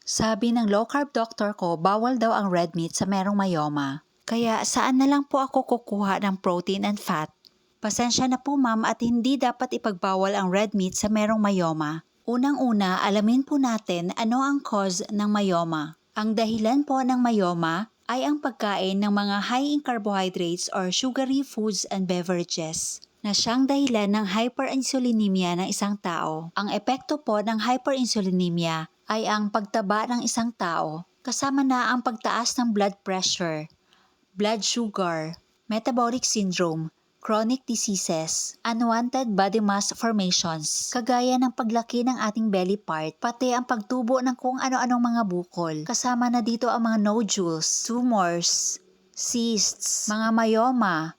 Sabi ng low carb doctor ko, bawal daw ang red meat sa merong myoma. Kaya saan na lang po ako kukuha ng protein and fat? Pasensya na po ma'am at hindi dapat ipagbawal ang red meat sa merong myoma. Unang-una, alamin po natin ano ang cause ng myoma. Ang dahilan po ng myoma ay ang pagkain ng mga high in carbohydrates or sugary foods and beverages na siyang dahilan ng hyperinsulinemia ng isang tao. Ang epekto po ng hyperinsulinemia ay ang pagtaba ng isang tao, kasama na ang pagtaas ng blood pressure, blood sugar, metabolic syndrome, chronic diseases, unwanted body mass formations, kagaya ng paglaki ng ating belly part, pati ang pagtubo ng kung ano-anong mga bukol. Kasama na dito ang mga nodules, tumors, cysts, mga myoma,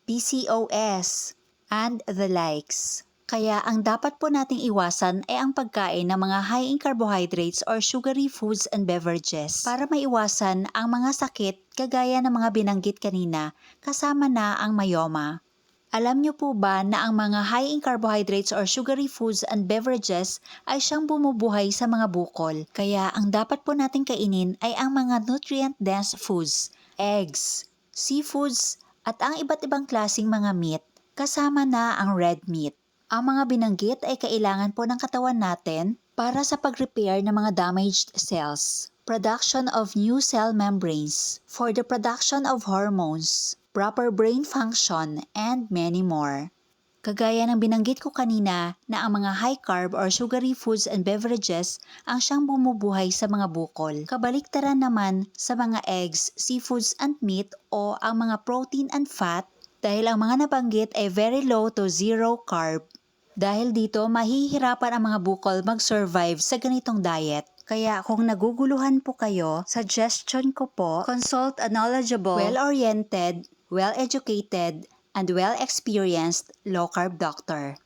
PCOS, and the likes. Kaya ang dapat po nating iwasan ay ang pagkain ng mga high in carbohydrates or sugary foods and beverages para maiwasan ang mga sakit kagaya ng mga binanggit kanina, kasama na ang myoma. Alam niyo po ba na ang mga high in carbohydrates or sugary foods and beverages ay siyang bumubuhay sa mga bukol? Kaya ang dapat po nating kainin ay ang mga nutrient-dense foods, eggs, seafoods, at ang iba't ibang klasing mga meat, kasama na ang red meat. Ang mga binanggit ay kailangan po ng katawan natin para sa pag-repair ng mga damaged cells, production of new cell membranes, for the production of hormones, proper brain function, and many more. Kagaya ng binanggit ko kanina na ang mga high carb or sugary foods and beverages ang siyang bumubuhay sa mga bukol. Kabaliktaran naman sa mga eggs, seafoods and meat o ang mga protein and fat dahil ang mga nabanggit ay very low to zero carb. Dahil dito, mahihirapan ang mga bukol mag-survive sa ganitong diet. Kaya kung naguguluhan po kayo, suggestion ko po, consult a knowledgeable, well-oriented, well-educated, and well-experienced low-carb doctor.